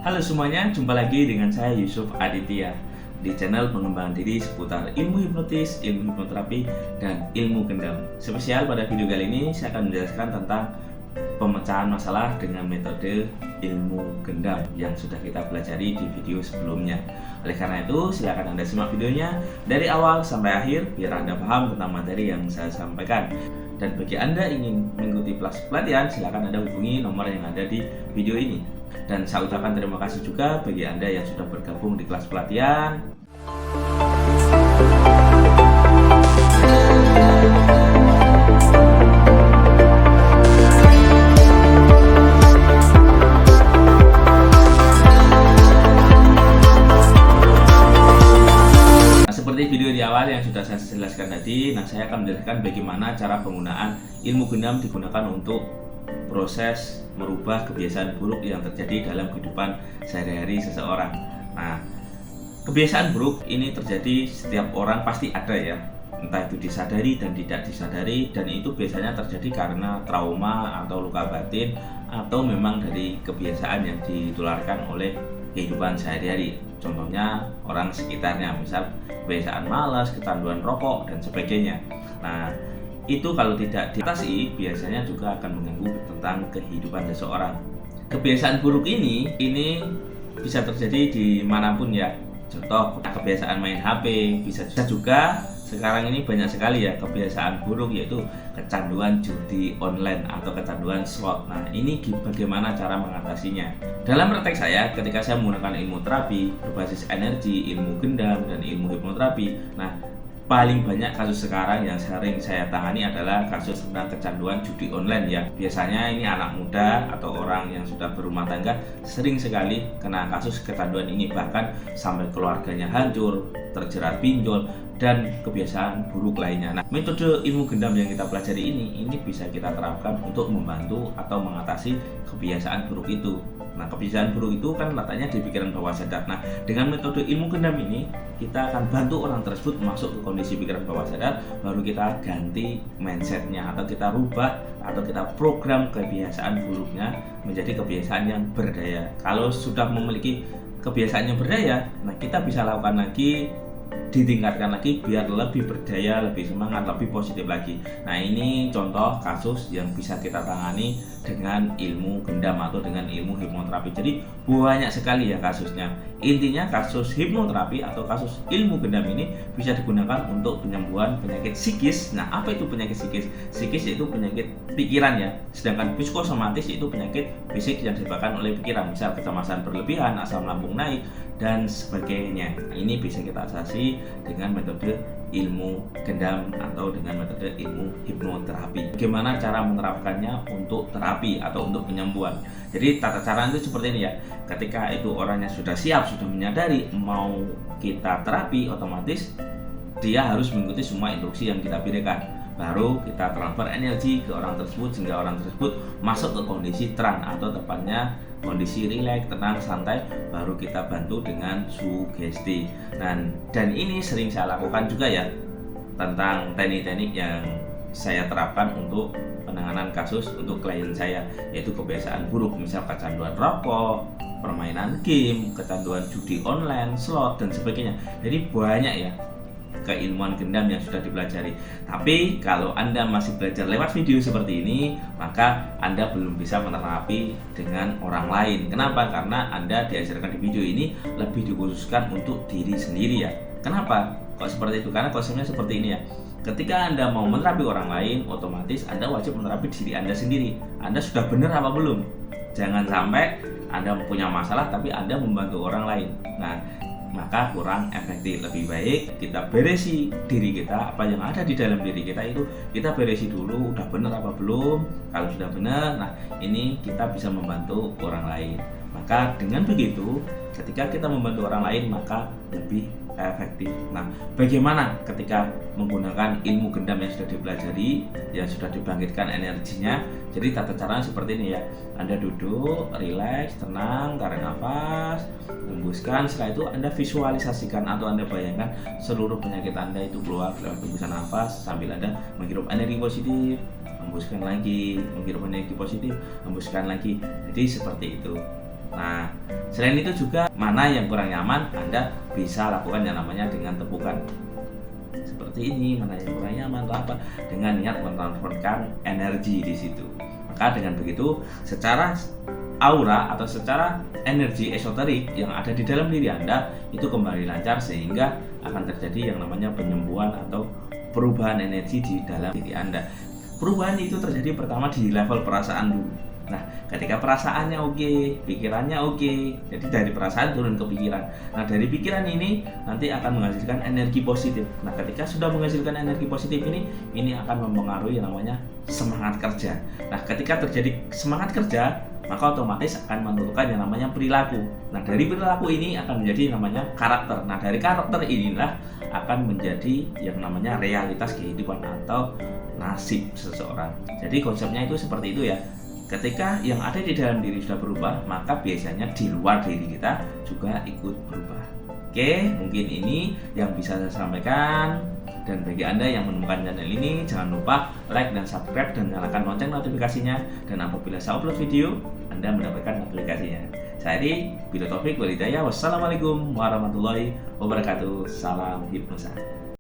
Halo semuanya, jumpa lagi dengan saya Yusuf Aditya di channel pengembangan diri seputar ilmu hipnotis, ilmu hipnoterapi, dan ilmu gendam. Spesial pada video kali ini saya akan menjelaskan tentang pemecahan masalah dengan metode ilmu gendam yang sudah kita pelajari di video sebelumnya. Oleh karena itu, silakan Anda simak videonya dari awal sampai akhir biar Anda paham tentang materi yang saya sampaikan. Dan bagi Anda ingin mengikuti kelas pelatihan, silakan Anda hubungi nomor yang ada di video ini. Dan saya ucapkan terima kasih juga bagi Anda yang sudah bergabung di kelas pelatihan. Seperti video di awal yang sudah saya jelaskan tadi, saya akan menjelaskan bagaimana cara penggunaan ilmu gendam digunakan untuk proses merubah kebiasaan buruk yang terjadi dalam kehidupan sehari-hari seseorang. Nah, kebiasaan buruk ini terjadi setiap orang pasti ada ya, entah itu disadari dan tidak disadari, dan itu biasanya terjadi karena trauma atau luka batin atau memang dari kebiasaan yang ditularkan oleh kehidupan sehari-hari. Contohnya orang sekitarnya, misal kebiasaan malas, kecanduan rokok, dan sebagainya. Nah, itu kalau tidak diatasi biasanya juga akan mengganggu tentang kehidupan seseorang. Kebiasaan buruk ini bisa terjadi dimanapun ya. Contoh kebiasaan main HP, bisa juga sekarang ini banyak sekali ya kebiasaan buruk, yaitu kecanduan judi online atau kecanduan slot. Nah, ini bagaimana cara mengatasinya? Dalam praktek saya, ketika saya menggunakan ilmu terapi berbasis energi, ilmu gendam, dan ilmu hipnoterapi, nah paling banyak kasus sekarang yang sering saya tangani adalah kasus tentang kecanduan judi online ya. Biasanya ini anak muda atau orang yang sudah berumah tangga sering sekali kena kasus kecanduan ini, bahkan sampai keluarganya hancur, terjerat pinjol, dan kebiasaan buruk lainnya. Nah, metode ilmu gendam yang kita pelajari ini bisa kita terapkan untuk membantu atau mengatasi kebiasaan buruk itu. Nah, kebiasaan buruk itu kan letaknya di pikiran bawah sadar. Nah, dengan metode ilmu gendam ini, kita akan bantu orang tersebut masuk ke kondisi pikiran bawah sadar, baru kita ganti mindsetnya, atau kita rubah, atau kita program kebiasaan buruknya menjadi kebiasaan yang berdaya. Kalau sudah memiliki kebiasaan yang berdaya, nah kita bisa lakukan lagi, ditingkatkan lagi biar lebih berdaya, lebih semangat, lebih positif lagi. Nah, ini contoh kasus yang bisa kita tangani dengan ilmu gendam atau dengan ilmu hipnoterapi. Jadi banyak sekali ya kasusnya. Intinya kasus hipnoterapi atau kasus ilmu gendam ini bisa digunakan untuk penyembuhan penyakit psikis. Nah, apa itu penyakit psikis? Psikis itu penyakit pikiran ya. Sedangkan psikosomatis itu penyakit fisik yang disebabkan oleh pikiran, misal kecemasan berlebihan, asam lambung naik, dan sebagainya. Ini bisa kita atasi dengan metode ilmu gendam atau dengan metode ilmu hipnoterapi. Bagaimana cara menerapkannya untuk terapi atau untuk penyembuhan? Jadi tata cara itu seperti ini ya. Ketika itu orangnya sudah siap, sudah menyadari mau kita terapi, otomatis dia harus mengikuti semua instruksi yang kita berikan. Baru kita transfer energi ke orang tersebut sehingga orang tersebut masuk ke kondisi trance atau tepatnya kondisi rileks, tenang, santai, baru kita bantu dengan sugesti. Dan ini sering saya lakukan juga ya, tentang teknik-teknik yang saya terapkan untuk penanganan kasus untuk klien saya, yaitu kebiasaan buruk, misal kecanduan rokok, permainan game, kecanduan judi online, slot, dan sebagainya. Jadi banyak ya keilmuan gendam yang sudah dipelajari. Tapi kalau Anda masih belajar lewat video seperti ini, maka Anda belum bisa menerapi dengan orang lain. Kenapa? Karena Anda diajarkan di video ini lebih dikhususkan untuk diri sendiri ya. Kenapa kok seperti itu? Karena konsepnya seperti ini ya. Ketika Anda mau menerapi orang lain, otomatis Anda wajib menerapi diri Anda sendiri. Anda sudah benar apa belum? Jangan sampai Anda punya masalah tapi Anda membantu orang lain. Nah, maka kurang efektif. Lebih baik kita beresi diri kita, apa yang ada di dalam diri kita itu kita beresi dulu, udah benar apa belum. Kalau sudah benar, nah ini kita bisa membantu orang lain. Maka dengan begitu, ketika kita membantu orang lain, maka lebih efektif. Nah, bagaimana ketika menggunakan ilmu gendam yang sudah dipelajari, yang sudah dibangkitkan energinya? Jadi tata caranya seperti ini ya. Anda duduk, rileks, tenang, tarik nafas, hembuskan. Setelah itu Anda visualisasikan atau Anda bayangkan seluruh penyakit Anda itu keluar lewat hembusan nafas sambil Anda menghirup energi positif, hembuskan lagi, menghirup energi positif, hembuskan lagi. Jadi seperti itu. Nah, Selain itu juga mana yang kurang nyaman, Anda bisa lakukan yang namanya dengan tepukan. Seperti ini, mana yang kurang nyaman atau apa, dengan niat mentransferkan energi di situ. Maka dengan begitu, secara aura atau secara energi esoterik yang ada di dalam diri Anda itu kembali lancar, sehingga akan terjadi yang namanya penyembuhan atau perubahan energi di dalam diri Anda. Perubahan itu terjadi pertama di level perasaan dulu. Nah, ketika perasaannya oke, pikirannya oke, jadi dari perasaan turun ke pikiran. Nah, dari pikiran ini nanti akan menghasilkan energi positif. Nah, ketika sudah menghasilkan energi positif ini akan mempengaruhi yang namanya semangat kerja. Nah, ketika terjadi semangat kerja, maka otomatis akan menentukan yang namanya perilaku. Nah, dari perilaku ini akan menjadi yang namanya karakter. Nah, dari karakter inilah akan menjadi yang namanya realitas kehidupan atau nasib seseorang. Jadi konsepnya itu seperti itu ya. Ketika yang ada di dalam diri sudah berubah, maka biasanya di luar diri kita juga ikut berubah. Oke, mungkin ini yang bisa saya sampaikan. Dan bagi Anda yang menemukan channel ini, jangan lupa like dan subscribe dan nyalakan lonceng notifikasinya. Dan apabila saya upload video, Anda mendapatkan notifikasinya. Saya Adi, Bila Taufik Walhidayah. Wassalamualaikum warahmatullahi wabarakatuh. Salam hipnosa.